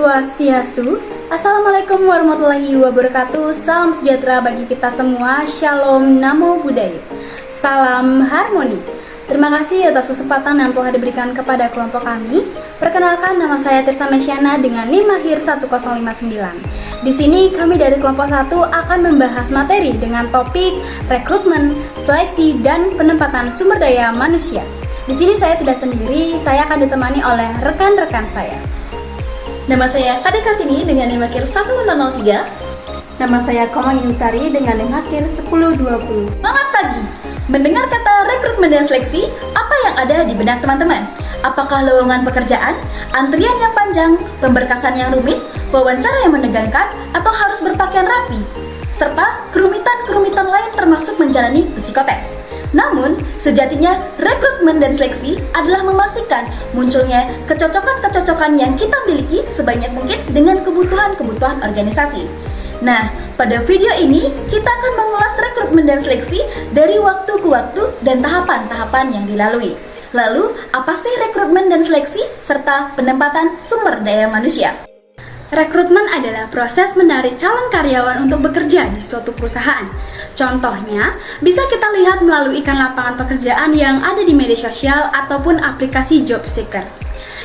Swastiastu. Assalamualaikum warahmatullahi wabarakatuh. Salam sejahtera bagi kita semua. Shalom, namo buddhaya. Salam harmoni. Terima kasih atas kesempatan yang telah diberikan kepada kelompok kami. Perkenalkan, nama saya Tirsa Mesyana dengan NIM akhir 1059. Di sini kami dari kelompok 1 akan membahas materi dengan topik rekrutmen, seleksi, dan penempatan sumber daya manusia. Di sini saya tidak sendiri, saya akan ditemani oleh rekan-rekan saya. Nama saya Kade Kartini dengan NIM akhir 1003. Nama saya Komang Inutari dengan NIM akhir 1020. Semangat pagi! Mendengar kata rekrutmen dan seleksi, apa yang ada di benak teman-teman? Apakah lowongan pekerjaan, antrian yang panjang, pemberkasan yang rumit, wawancara yang menegangkan, atau harus berpakaian rapi? Serta kerumitan-kerumitan lain termasuk menjalani psikotes. Namun, sejatinya rekrutmen dan seleksi adalah memastikan munculnya kecocokan-kecocokan yang kita miliki sebanyak mungkin dengan kebutuhan-kebutuhan organisasi. Nah, pada video ini kita akan mengulas rekrutmen dan seleksi dari waktu ke waktu dan tahapan-tahapan yang dilalui. Lalu, apa sih rekrutmen dan seleksi serta penempatan sumber daya manusia? Rekrutmen adalah proses menarik calon karyawan untuk bekerja di suatu perusahaan. Contohnya, bisa kita lihat melalui iklan lapangan pekerjaan yang ada di media sosial ataupun aplikasi job seeker.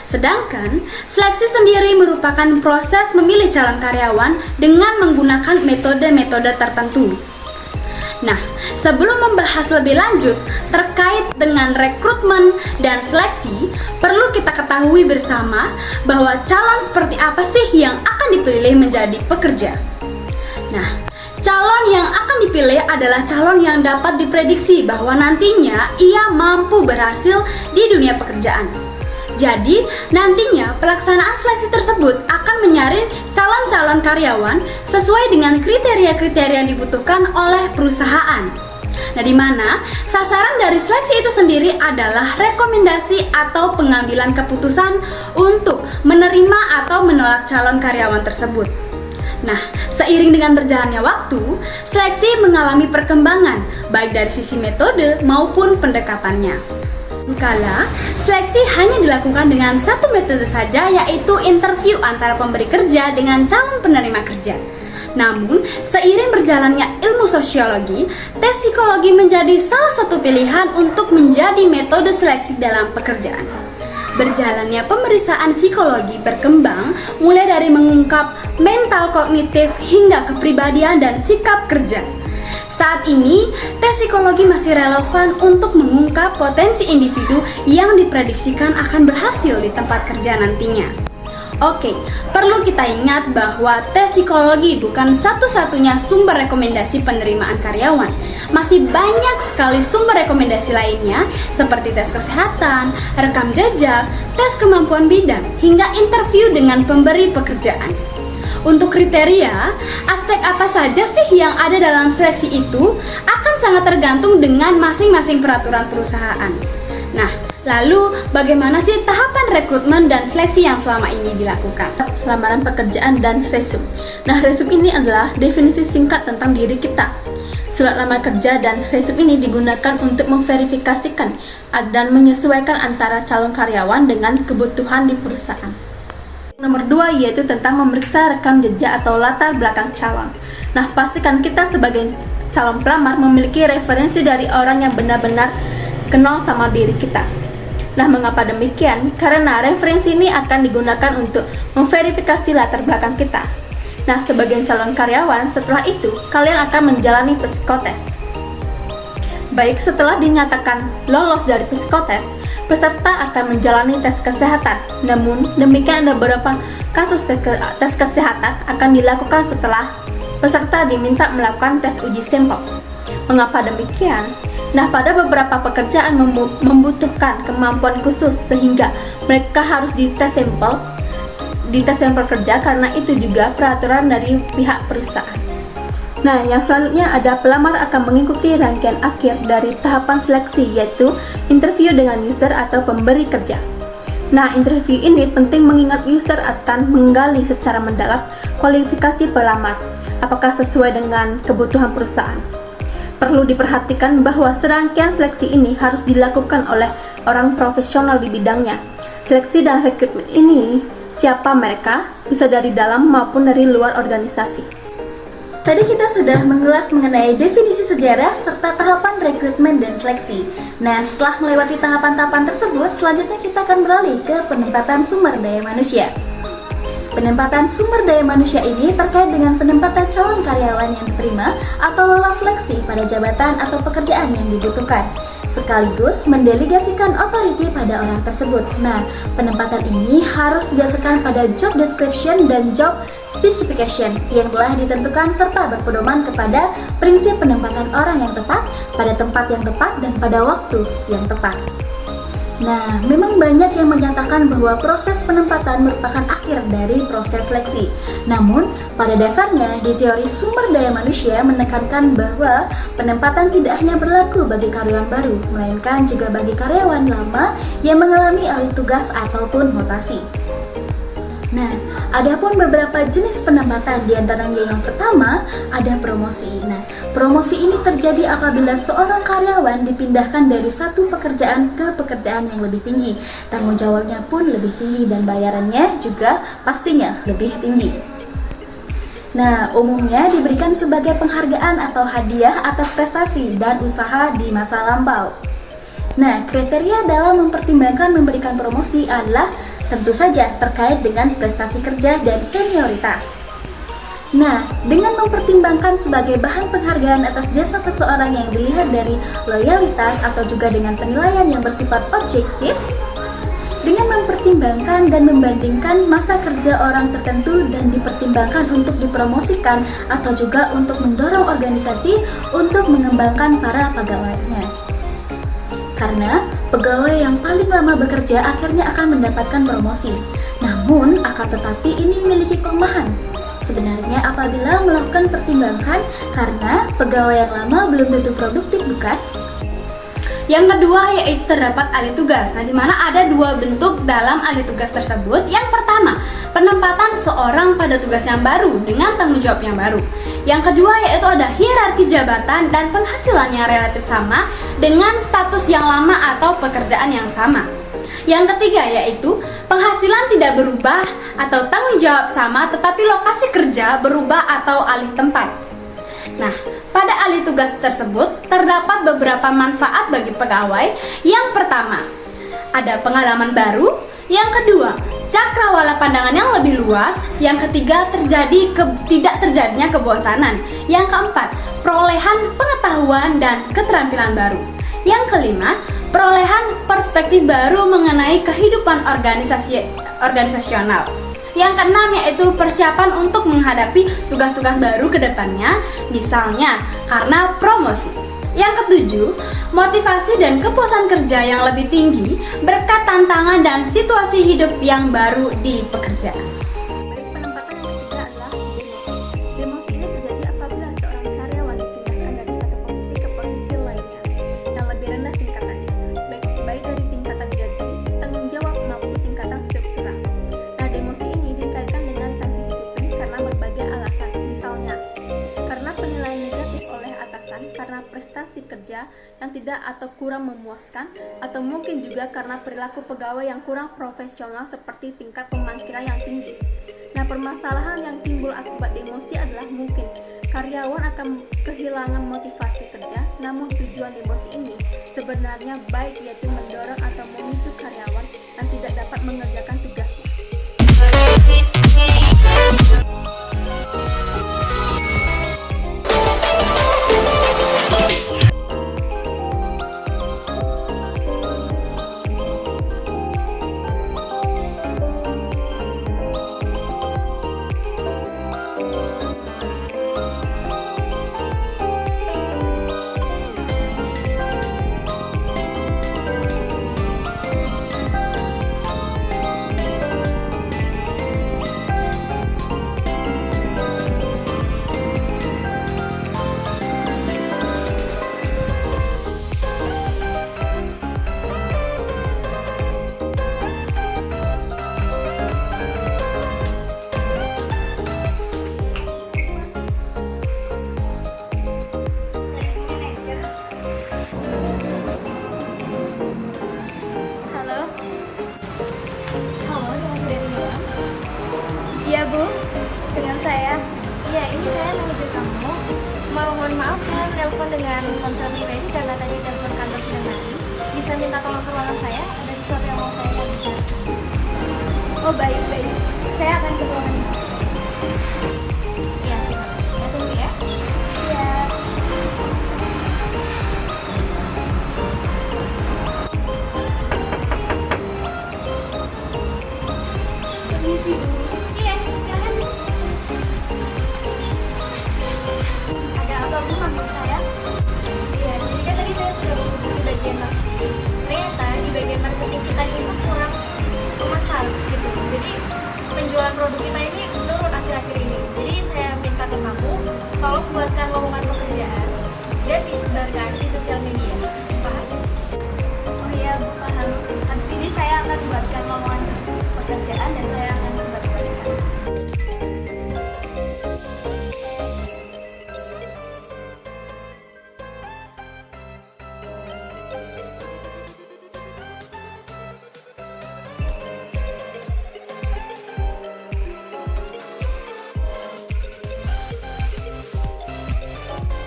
Sedangkan, seleksi sendiri merupakan proses memilih calon karyawan dengan menggunakan metode-metode tertentu. Nah, sebelum membahas lebih lanjut terkait dengan rekrutmen dan seleksi, perlu kita ketahui bersama bahwa calon seperti apa sih yang akan dipilih menjadi pekerja. Nah, calon yang akan dipilih adalah calon yang dapat diprediksi bahwa nantinya ia mampu berhasil di dunia pekerjaan. Jadi, nantinya pelaksanaan seleksi tersebut akan menyaring calon-calon karyawan sesuai dengan kriteria-kriteria yang dibutuhkan oleh perusahaan. Nah, di mana sasaran dari seleksi itu sendiri adalah rekomendasi atau pengambilan keputusan untuk menerima atau menolak calon karyawan tersebut. Nah, seiring dengan berjalannya waktu, seleksi mengalami perkembangan baik dari sisi metode maupun pendekatannya. Kala seleksi hanya dilakukan dengan satu metode saja, yaitu interview antara pemberi kerja dengan calon penerima kerja. Namun, seiring berjalannya ilmu sosiologi, tes psikologi menjadi salah satu pilihan untuk menjadi metode seleksi dalam pekerjaan. Berjalannya pemeriksaan psikologi berkembang mulai dari mengungkap mental kognitif hingga kepribadian dan sikap kerja. Saat ini, tes psikologi masih relevan untuk mengungkap potensi individu yang diprediksikan akan berhasil di tempat kerja nantinya. Oke, perlu kita ingat bahwa tes psikologi bukan satu-satunya sumber rekomendasi penerimaan karyawan. Masih banyak sekali sumber rekomendasi lainnya seperti tes kesehatan, rekam jejak, tes kemampuan bidang, hingga interview dengan pemberi pekerjaan. Untuk kriteria, aspek apa saja sih yang ada dalam seleksi itu akan sangat tergantung dengan masing-masing peraturan perusahaan. Nah, lalu bagaimana sih tahapan rekrutmen dan seleksi yang selama ini dilakukan? Lamaran pekerjaan dan resume. Nah, resume ini adalah definisi singkat tentang diri kita. Surat lamar kerja dan resume ini digunakan untuk memverifikasikan dan menyesuaikan antara calon karyawan dengan kebutuhan di perusahaan. Nomor 2 yaitu tentang memeriksa rekam jejak atau latar belakang calon. Nah, pastikan kita sebagai calon pelamar memiliki referensi dari orang yang benar-benar kenal sama diri kita. Nah, mengapa demikian? Karena referensi ini akan digunakan untuk memverifikasi latar belakang kita. Nah, sebagai calon karyawan, setelah itu kalian akan menjalani psikotes. Baik, setelah dinyatakan lolos dari psikotes, peserta akan menjalani tes kesehatan. Namun, demikian ada beberapa kasus tes kesehatan akan dilakukan setelah peserta diminta melakukan tes uji sampel. Mengapa demikian? Nah, pada beberapa pekerjaan membutuhkan kemampuan khusus sehingga mereka harus dites sampel kerja, karena itu juga peraturan dari pihak perusahaan. Nah, yang selanjutnya ada pelamar akan mengikuti rangkaian akhir dari tahapan seleksi, yaitu interview dengan user atau pemberi kerja. Nah, interview ini penting mengingat user akan menggali secara mendalam kualifikasi pelamar, apakah sesuai dengan kebutuhan perusahaan. Perlu diperhatikan bahwa serangkaian seleksi ini harus dilakukan oleh orang profesional di bidangnya. Seleksi dan rekrutmen ini siapa mereka, bisa dari dalam maupun dari luar organisasi. Tadi kita sudah mengulas mengenai definisi sejarah serta tahapan rekrutmen dan seleksi. Nah, setelah melewati tahapan-tahapan tersebut, selanjutnya kita akan beralih ke penempatan sumber daya manusia. Penempatan sumber daya manusia ini terkait dengan penempatan calon karyawan yang diterima atau lolos seleksi pada jabatan atau pekerjaan yang dibutuhkan, sekaligus mendelegasikan otoriti pada orang tersebut. Nah, penempatan ini harus didasarkan pada job description dan job specification yang telah ditentukan serta berpedoman kepada prinsip penempatan orang yang tepat pada tempat yang tepat dan pada waktu yang tepat. Nah, memang banyak yang menyatakan bahwa proses penempatan merupakan akhir dari proses seleksi. Namun, pada dasarnya di teori sumber daya manusia menekankan bahwa penempatan tidak hanya berlaku bagi karyawan baru, melainkan juga bagi karyawan lama yang mengalami alih tugas ataupun rotasi. Nah, adapun beberapa jenis penempatan, di antaranya yang pertama ada promosi. Nah, promosi ini terjadi apabila seorang karyawan dipindahkan dari satu pekerjaan ke pekerjaan yang lebih tinggi. Tanggung jawabnya pun lebih tinggi dan bayarannya juga pastinya lebih tinggi. Nah, umumnya diberikan sebagai penghargaan atau hadiah atas prestasi dan usaha di masa lampau. Nah, kriteria dalam mempertimbangkan memberikan promosi adalah tentu saja terkait dengan prestasi kerja dan senioritas. Nah, dengan mempertimbangkan sebagai bahan penghargaan atas jasa seseorang yang dilihat dari loyalitas atau juga dengan penilaian yang bersifat objektif, dengan mempertimbangkan dan membandingkan masa kerja orang tertentu dan dipertimbangkan untuk dipromosikan atau juga untuk mendorong organisasi untuk mengembangkan para pegawainya. Karena pegawai yang paling lama bekerja akhirnya akan mendapatkan promosi. Namun, akan tetapi ini memiliki kelemahan. Sebenarnya apabila melakukan pertimbangan karena pegawai yang lama belum tentu produktif, bukan? Yang kedua yaitu terdapat alih tugas. Nah, di mana ada dua bentuk dalam alih tugas tersebut. Yang pertama, penempatan seorang pada tugas yang baru dengan tanggung jawab yang baru. Yang kedua yaitu ada hierarki jabatan dan penghasilan yang relatif sama dengan status yang lama atau pekerjaan yang sama. Yang ketiga yaitu penghasilan tidak berubah atau tanggung jawab sama tetapi lokasi kerja berubah atau alih tempat. Nah, pada alih tugas tersebut terdapat beberapa manfaat bagi pegawai. Yang pertama, ada pengalaman baru. Yang kedua, cakrawala pandangan yang lebih luas. Yang ketiga, tidak terjadinya kebosanan. Yang keempat, perolehan pengetahuan dan keterampilan baru. Yang kelima, perolehan perspektif baru mengenai kehidupan organisasional. Yang keenam yaitu persiapan untuk menghadapi tugas-tugas baru ke depannya, misalnya karena promosi. Yang ketujuh, motivasi dan kepuasan kerja yang lebih tinggi berkat tantangan dan situasi hidup yang baru di pekerjaan. Baik, penempatan yang ketiga adalah demosi. Demosi ini terjadi apabila seorang karyawan dipindahkan dari satu posisi ke posisi lainnya yang lebih rendah tingkatannya, baik dari tingkatan gaji, tanggung jawab maupun tingkatan struktural. Nah, demosi ini dikaitkan dengan sanksi disiplin karena berbagai alasan, misalnya karena penilaian negatif oleh atasan karena prestasi kerja yang tidak atau kurang memuaskan, atau mungkin juga karena perilaku pegawai yang kurang profesional seperti tingkat pemangkiran yang tinggi. Nah, permasalahan yang timbul akibat demosi adalah mungkin karyawan akan kehilangan motivasi kerja, namun tujuan demosi ini sebenarnya baik, yaitu mendorong atau memicu karyawan yang tidak dapat mengerjakan tugasnya. saya telepon dengan ponsel pribadi karena tadi telepon kantor sedang mati. Bisa minta tolong ke ruangan saya, ada sesuatu yang mau saya bicarakan. Oh baik. Saya akan ke ruangan ini. Iya, saya tunggu ya. Iya. Permisi Bu. Iya, silakan. Ada apa Bu manggil saya? Iya, jadi kan tadi saya sudah menghubungi bagian marketing. Ternyata di bagian marketing kita ini tuh kurang memasar gitu. Jadi penjualan produk kita ini menurun akhir-akhir ini. Jadi saya minta ke kamu, tolong buatkan lowongan pekerjaan dan disebarkan di sosial media. Paham? Oh iya Bu, paham. Habis ini saya akan buatkan lowongan pekerjaan dan saya akan sebarluaskan.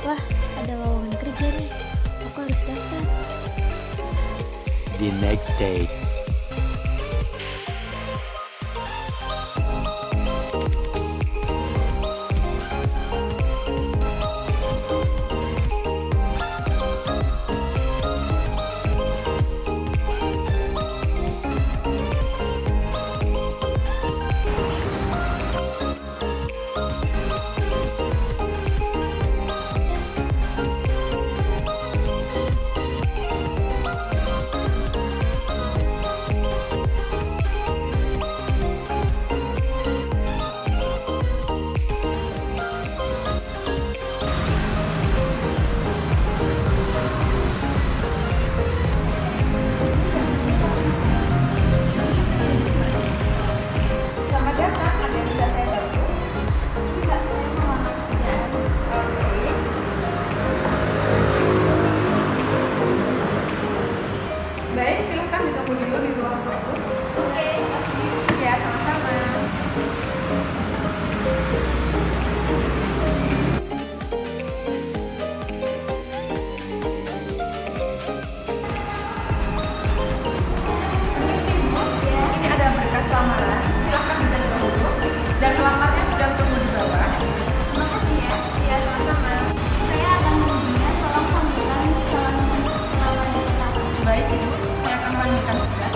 Wah, ada lowongan kerja nih. Aku harus daftar. The next day. Selamat datang, ada yang bisa saya bantu? Enggak, saya mau melamar pekerjaan. Oke. Baik, silahkan ditunggu dulu di ruang tunggu. Oke, Iya, sama-sama. Permisi Bu, ini ada berkas lamaran. Silahkan dicek dulu. Dan pelamarnya sudah tunggu di bawah. terima kasih ya. Iya, sama-sama. Saya akan menghubunginya, tolong panggilkan calon pelamar yang pertama. Baik Ibu, saya akan panggilkan segera.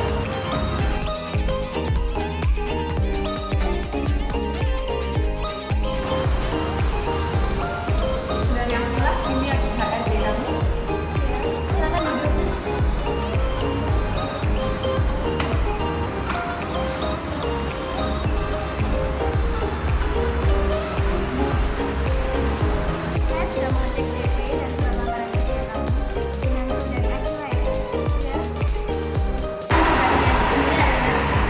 Dari yang telah ini HRD kamu. Silakan duduk. Saya sudah mengecek CV dan surat lamaran kerja kamu dengan saudari Akila ya. Ya.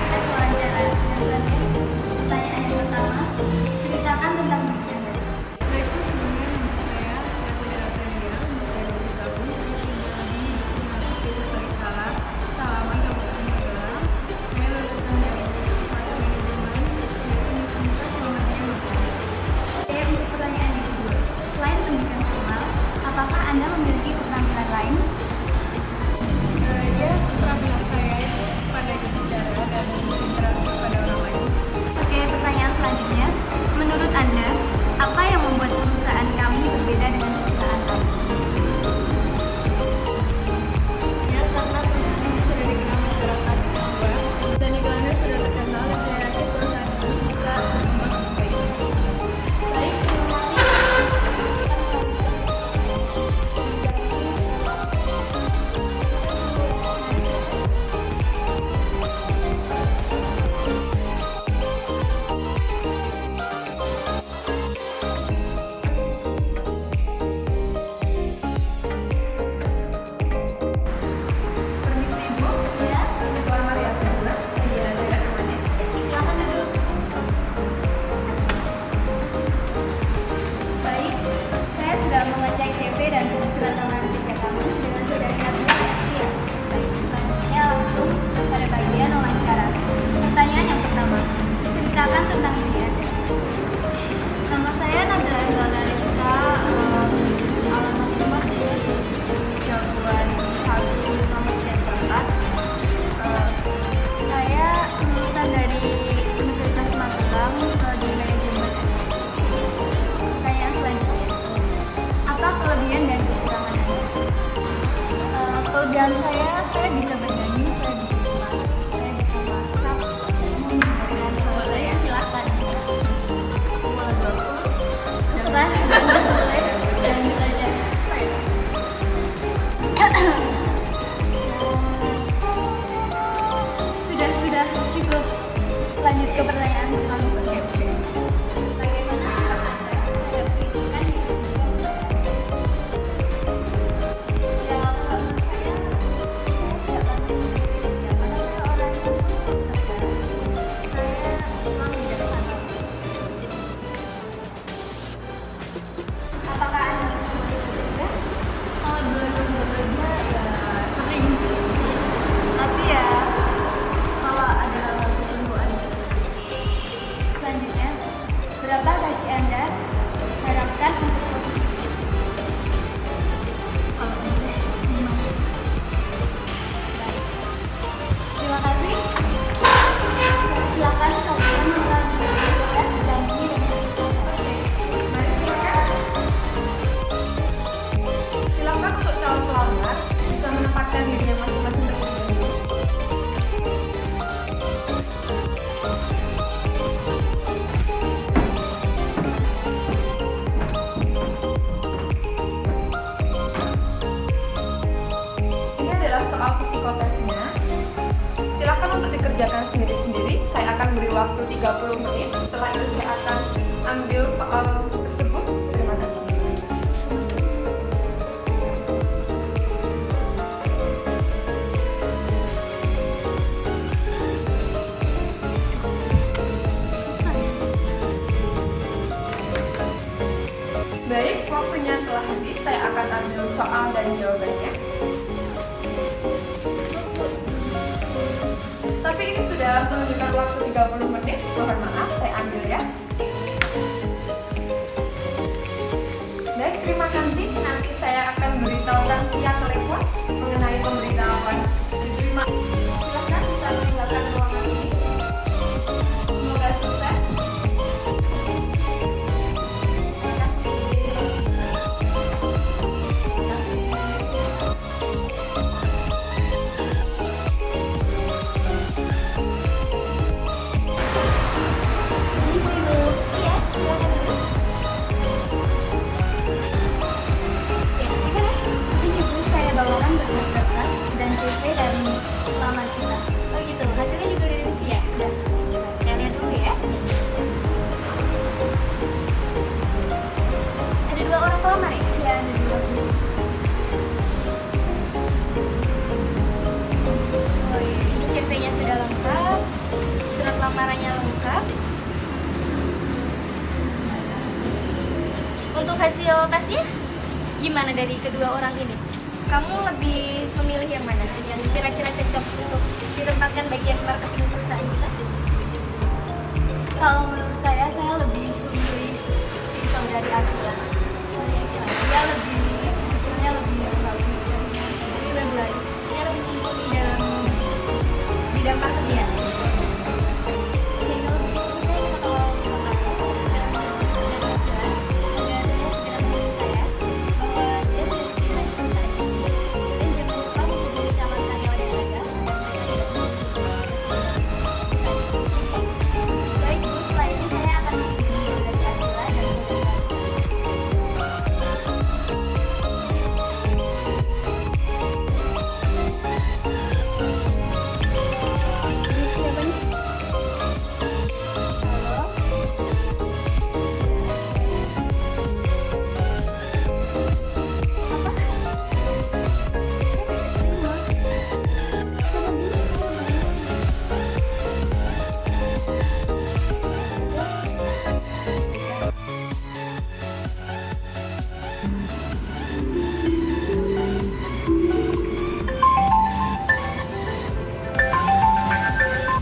Tes wawancara 19 menit. Pertanyaan yang pertama, ceritakan tentang diri Anda. Baik, Bu, sebelumnya nama saya Saudara Premier, saya dari Gabung, tinggal di Desa Tarisala, Salaman, Kabupaten Magelang. Saya lulusan dari Fakultas Manajemen, yaitu Universitas Muhammadiyah Magelang. Oke, untuk pertanyaan yang kedua, selain pendidikan formal, apakah Anda memiliki keterampilan lain? Ya, keterampilan saya itu pada berbicara dan berinteraksi pada orang lain. Oke, pertanyaan selanjutnya, menurut Anda, apa yang membuat perusahaan kami berbeda dengan perusahaan lain? Ya, karena perusahaan ini sudah dikenal masyarakat luas dan iklannya sudah terkenal dan saya yakin perusahaan ini bisa berkembang dengan baik. Baik, terima kasih. kelebihan dan kekurangan Anda. Kelebihan saya bisa bernyanyi, saya bisa masak, saya bisa masak. Kalau saya silahkan. Terserah. Boleh. Jangan saja. Sudah cukup. Lanjut ke pertanyaan selanjutnya. Bagaimana Anda terhadap kritikan di dunia pekerjaan? Ya, kalau menurut saya tidak pernah mengkritik ya, karena saya orang yang cerdas. Saya memang bijaksana. Apakah Anda bekerja? Kalau belum bekerja ya sering sih. Tapi ya kalau ada keperluan. Selanjutnya, berapa gaji Anda harapkan untuk posisi? Kalau boleh, 5. Baik. Terima kasih. Silakan kalian melanjutkan tugas janji dan mari silakan. Silakan untuk calon pelamar bisa menempatkan dirinya masing-masing terlebih dahulu. Ini adalah soal psikotesnya. Silakan untuk dikerjakan sendiri-sendiri. Saya akan beri waktu 30 menit. Setelah itu saya akan ambil soal tersebut. Terima kasih. Baik, waktunya telah habis. Saya akan ambil soal dan jawabannya. Tapi ini sudah menunjukkan waktu 30 menit. Mohon maaf, saya ambil ya. Baik, terima kasih. Nanti saya akan beritahukan via telepon mengenai pemberitahuan diterima. Silakan bisa meninggalkan ruangan ini. Semoga sukses. Terima kasih. Iya, silakan. Ya, gimana? Ini Bu, saya bawakan berkas berkas dan CV dari pelamar kita. Oh gitu, hasilnya juga udah diisi ya? Udah. Coba saya lihat dulu ya. Ada 2 orang pelamar ya? Iya, ada 2. Oh iya, ini CV-nya sudah lengkap, surat lamarannya lengkap. Untuk hasil tesnya, gimana dari kedua orang ini? Kamu lebih memilih yang mana? Yang kira-kira cocok untuk ditempatkan bagian marketing perusahaan kita? Kalau menurut saya lebih memilih si saudari Akila. Dia lebih, hasilnya lebih bagus dan lebih bagus. Dia lebih mumpuni dalam bidang marketing. Oke, kalau begitu saya minta tolong sama kamu segera mengajukan agar dia segera menghubungi saya bahwa dia sudah diterima di perusahaan ini, dan jangan lupa menghubungi calon karyawan yang ada agar saya tidak Baik Bu, setelah ini saya akan menghubungi saudari Akila dan saudari siapa nih? Halo? Apa?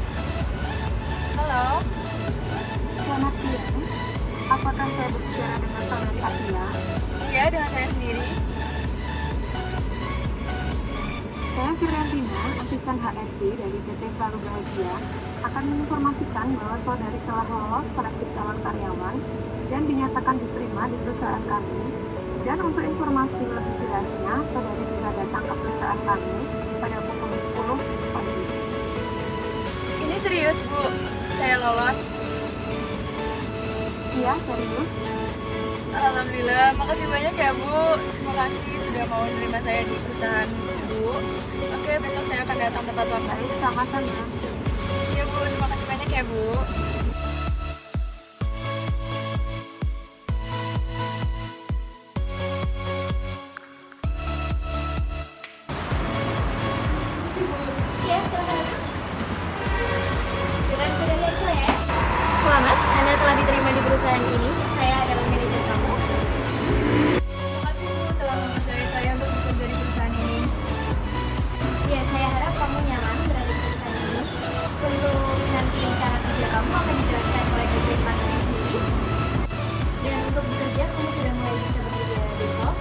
Halo? Selamat siang. Apakah saya berbicara dengan saudari Atia? Iya, dengan saya sendiri. Saya Firentina, asisten HRD dari PT Selalu Bahagia, akan menginformasikan bahwa saudari telah lolos seleksi calon karyawan dan dinyatakan diterima di perusahaan kami Dan untuk informasi lebih jelasnya, saudari bisa datang ke perusahaan kami pada pukul 10 pagi. Ini serius, Bu. Saya lolos. Iya, serius. Alhamdulillah, makasih banyak ya, Bu. Terima kasih sudah mau menerima saya di perusahaan Bu. Oke, besok saya akan datang tepat waktu. Baik, sama-sama. Ya, Bu. Terima kasih banyak ya, Bu. Iya, silakan. Dengan saudari Aisla ya. Selamat, Anda telah diterima di perusahaan ini. Saya adalah manajer kamu. Terima kasih, Bu, telah mempercayai saya untuk bekerja di perusahaan ini. Ya, saya harap kamu nyaman berada di perusahaan ini. Untuk nanti cara kerja kamu akan dijelaskan oleh Dirjen Marketing sendiri. Dan untuk bekerja, kamu sudah mulai bisa bekerja besok.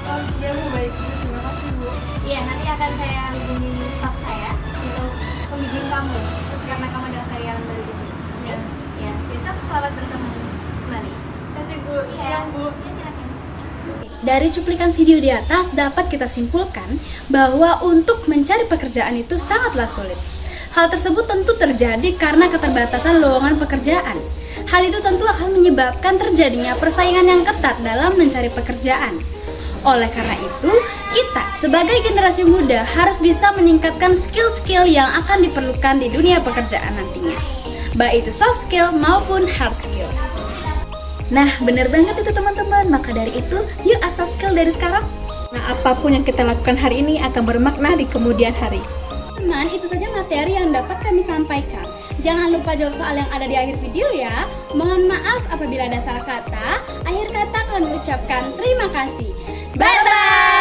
Oh, iya, Bu. Baik, Bu. Terima kasih, Bu. Iya, nanti akan saya hubungi staf saya untuk pembimbing kamu. Karena kamu adalah karyawan baru di sini. Ya. Ya, besok selamat bertemu kembali. Terima kasih, Bu. Iya, Siang, Bu. Ya, silakan. Dari cuplikan video di atas dapat kita simpulkan bahwa untuk mencari pekerjaan itu sangatlah sulit. Hal tersebut tentu terjadi karena keterbatasan lowongan pekerjaan. Hal itu tentu akan menyebabkan terjadinya persaingan yang ketat dalam mencari pekerjaan. Oleh karena itu, kita sebagai generasi muda harus bisa meningkatkan skill-skill yang akan diperlukan di dunia pekerjaan nantinya, baik itu soft skill maupun hard skill. Nah, benar banget itu teman-teman. Maka dari itu, yuk asah skill dari sekarang. Nah, apapun yang kita lakukan hari ini akan bermakna di kemudian hari. Teman, itu saja materi yang dapat kami sampaikan. Jangan lupa jawab soal yang ada di akhir video ya. Mohon maaf apabila ada salah kata. Akhir kata kami ucapkan terima kasih. Bye-bye.